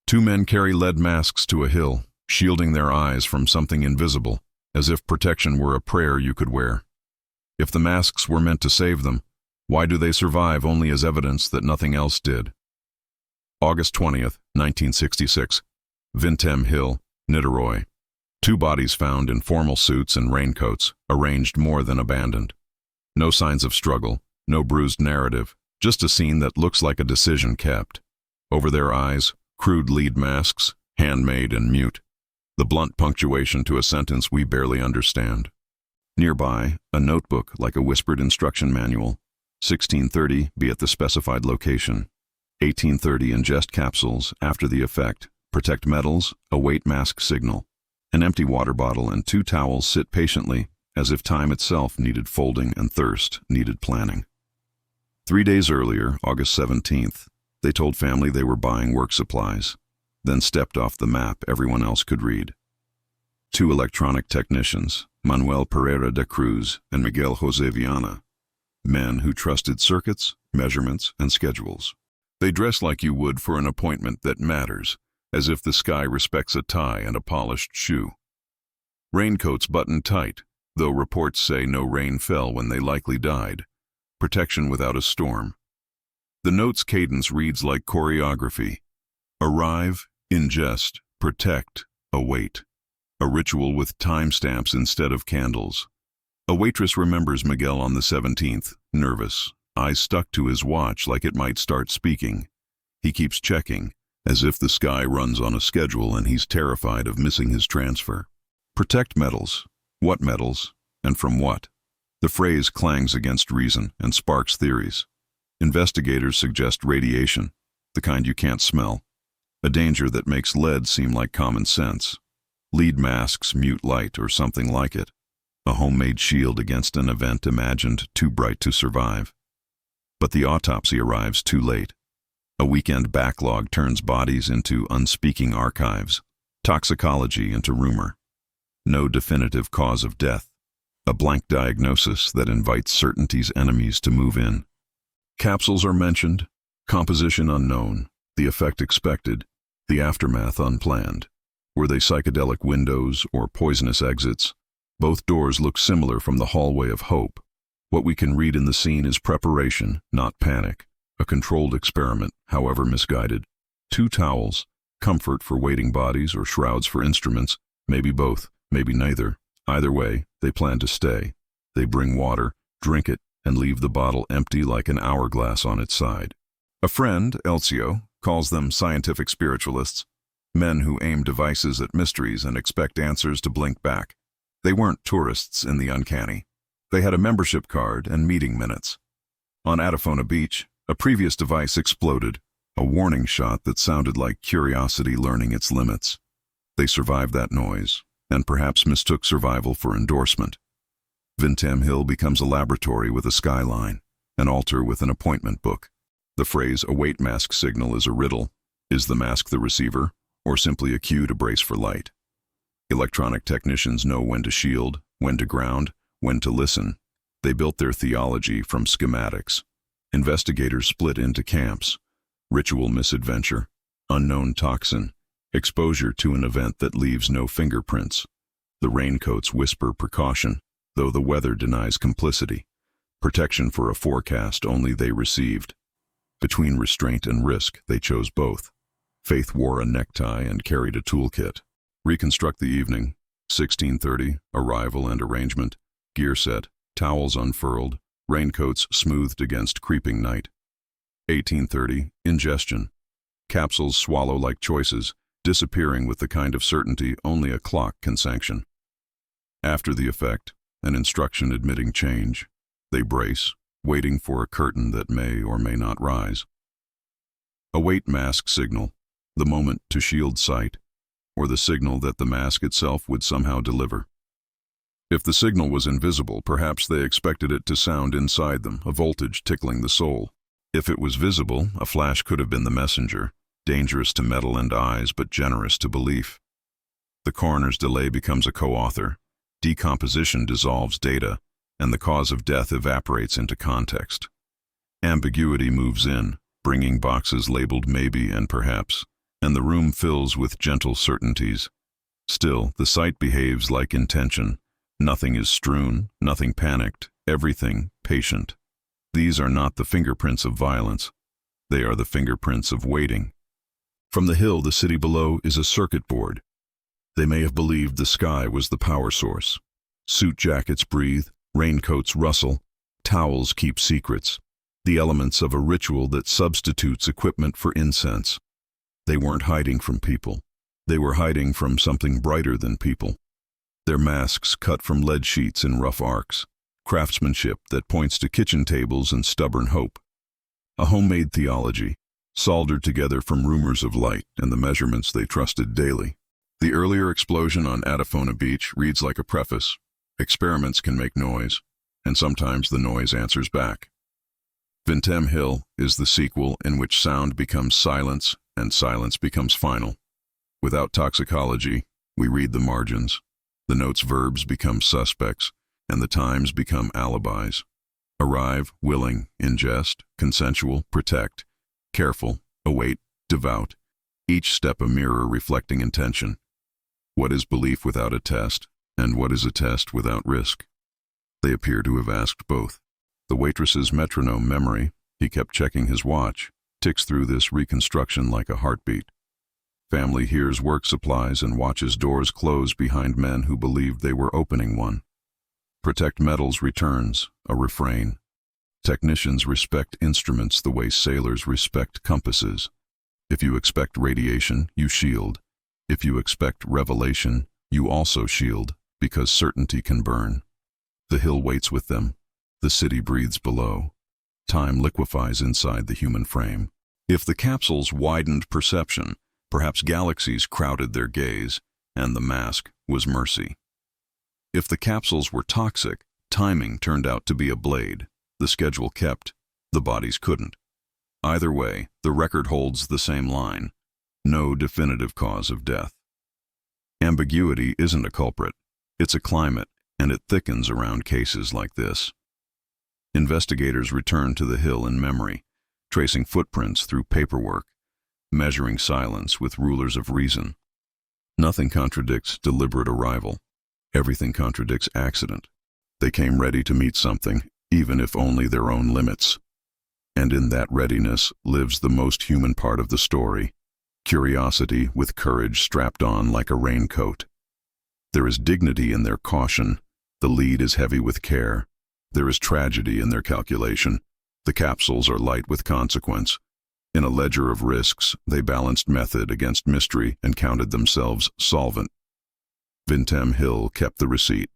Two men carry lead masks to a hill, shielding their eyes from something invisible, as if protection were a prayer you could wear. If the masks were meant to save them, why do they survive only as evidence that nothing else did? August 20th, 1966. Vintém Hill, Niterói. Two bodies found in formal suits and raincoats, arranged more than abandoned. No signs of struggle, no bruised narrative, just a scene that looks like a decision kept. Over their eyes, crude lead masks, handmade and mute. The blunt punctuation to a sentence we barely understand. Nearby, a notebook like a whispered instruction manual. 1630, be at the specified location. 1830, ingest capsules, after the effect. Protect metals, await mask signal. An empty water bottle and two towels sit patiently, as if time itself needed folding and thirst needed planning. 3 days earlier, August 17th, they told family they were buying work supplies, then stepped off the map everyone else could read. Two electronic technicians, Manuel Pereira da Cruz and Miguel Jose Viana, men who trusted circuits, measurements, and schedules. They dress like you would for an appointment that matters, as if the sky respects a tie and a polished shoe. Raincoats buttoned tight, though reports say no rain fell when they likely died. Protection without a storm. The note's cadence reads like choreography. Arrive, ingest, protect, await. A ritual with timestamps instead of candles. A waitress remembers Miguel on the 17th, nervous, eyes stuck to his watch like it might start speaking. He keeps checking, as if the sky runs on a schedule and he's terrified of missing his transfer. Protect metals. What metals? And from what? The phrase clangs against reason and sparks theories. Investigators suggest radiation, the kind you can't smell. A danger that makes lead seem like common sense. Lead masks mute light or something like it. A homemade shield against an event imagined too bright to survive. But the autopsy arrives too late. A weekend backlog turns bodies into unspeaking archives, toxicology into rumor. No definitive cause of death. A blank diagnosis that invites certainty's enemies to move in. Capsules are mentioned, composition unknown, the effect expected, the aftermath unplanned. Were they psychedelic windows or poisonous exits? Both doors look similar from the hallway of hope. What we can read in the scene is preparation, not panic. A controlled experiment, however misguided. Two towels, comfort for waiting bodies or shrouds for instruments, maybe both, maybe neither. Either way, they plan to stay. They bring water, drink it, and leave the bottle empty like an hourglass on its side. A friend, Elcio, calls them scientific spiritualists, men who aim devices at mysteries and expect answers to blink back. They weren't tourists in the uncanny. They had a membership card and meeting minutes. On Atafona Beach, a previous device exploded, a warning shot that sounded like curiosity learning its limits. They survived that noise, and perhaps mistook survival for endorsement. Vintém Hill becomes a laboratory with a skyline, an altar with an appointment book. The phrase await mask signal is a riddle. Is the mask the receiver, or simply a cue to brace for light? Electronic technicians know when to shield, when to ground, when to listen. They built their theology from schematics. Investigators split into camps. Ritual misadventure, unknown toxin, exposure to an event that leaves no fingerprints. The raincoats whisper precaution, though the weather denies complicity. Protection for a forecast only they received. Between restraint and risk, they chose both. Faith wore a necktie and carried a toolkit. Reconstruct the evening. 1630, arrival and arrangement. Gear set, towels unfurled, raincoats smoothed against creeping night. 1830, ingestion. Capsules swallow like choices, disappearing with the kind of certainty only a clock can sanction. After the effect, an instruction admitting change. They brace, waiting for a curtain that may or may not rise. Await mask signal, the moment to shield sight, or the signal that the mask itself would somehow deliver. If the signal was invisible, perhaps they expected it to sound inside them, a voltage tickling the soul. If it was visible, a flash could have been the messenger, dangerous to metal and eyes but generous to belief. The coroner's delay becomes a co-author. Decomposition dissolves data, and the cause of death evaporates into context. Ambiguity moves in, bringing boxes labeled maybe and perhaps, and the room fills with gentle certainties. Still, the sight behaves like intention. Nothing is strewn, nothing panicked, everything patient. These are not the fingerprints of violence. They are the fingerprints of waiting. From the hill, the city below is a circuit board. They may have believed the sky was the power source. Suit jackets breathe, raincoats rustle, towels keep secrets, the elements of a ritual that substitutes equipment for incense. They weren't hiding from people. They were hiding from something brighter than people. Their masks cut from lead sheets in rough arcs, craftsmanship that points to kitchen tables and stubborn hope. A homemade theology, soldered together from rumors of light and the measurements they trusted daily. The earlier explosion on Adafona Beach reads like a preface. Experiments can make noise, and sometimes the noise answers back. Vintém Hill is the sequel in which sound becomes silence and silence becomes final. Without toxicology, we read the margins. The note's verbs become suspects, and the times become alibis. Arrive, willing, ingest, consensual, protect, careful, await, devout, each step a mirror reflecting intention. What is belief without a test, and what is a test without risk? They appear to have asked both. The waitress's metronome memory, he kept checking his watch, ticks through this reconstruction like a heartbeat. Family hears work supplies and watches doors close behind men who believed they were opening one. Protect metals returns, a refrain. Technicians respect instruments the way sailors respect compasses. If you expect radiation, you shield. If you expect revelation, you also shield, because certainty can burn. The hill waits with them. The city breathes below. Time liquefies inside the human frame. If the capsules widened perception, perhaps galaxies crowded their gaze, and the mask was mercy. If the capsules were toxic, timing turned out to be a blade. The schedule kept, the bodies couldn't. Either way, the record holds the same line. No definitive cause of death. Ambiguity isn't a culprit. It's a climate, and it thickens around cases like this. Investigators return to the hill in memory, tracing footprints through paperwork, measuring silence with rulers of reason. Nothing contradicts deliberate arrival. Everything contradicts accident. They came ready to meet something, even if only their own limits. And in that readiness lives the most human part of the story, curiosity with courage strapped on like a raincoat. There is dignity in their caution. The lead is heavy with care. There is tragedy in their calculation. The capsules are light with consequence. In a ledger of risks, they balanced method against mystery and counted themselves solvent. Vintém Hill kept the receipt.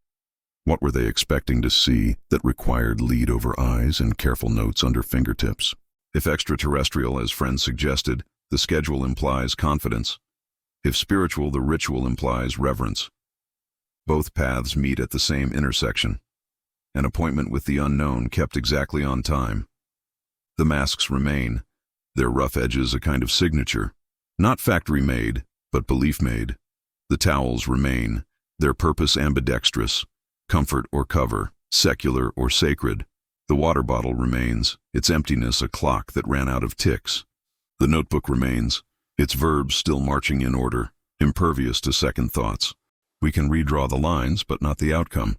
What were they expecting to see that required lead over eyes and careful notes under fingertips? If extraterrestrial, as friends suggested, the schedule implies confidence. If spiritual, the ritual implies reverence. Both paths meet at the same intersection. An appointment with the unknown kept exactly on time. The masks remain, their rough edges a kind of signature, not factory-made, but belief-made. The towels remain, their purpose ambidextrous, comfort or cover, secular or sacred. The water bottle remains, its emptiness a clock that ran out of ticks. The notebook remains, its verbs still marching in order, impervious to second thoughts. We can redraw the lines, but not the outcome.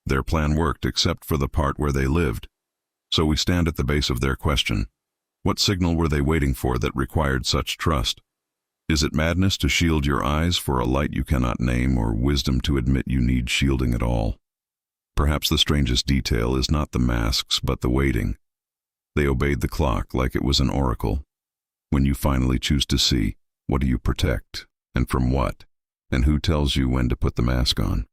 Their plan worked except for the part where they lived. So we stand at the base of their question. What signal were they waiting for that required such trust? Is it madness to shield your eyes for a light you cannot name, or wisdom to admit you need shielding at all? Perhaps the strangest detail is not the masks, but the waiting. They obeyed the clock like it was an oracle. When you finally choose to see, what do you protect, and from what? And who tells you when to put the mask on?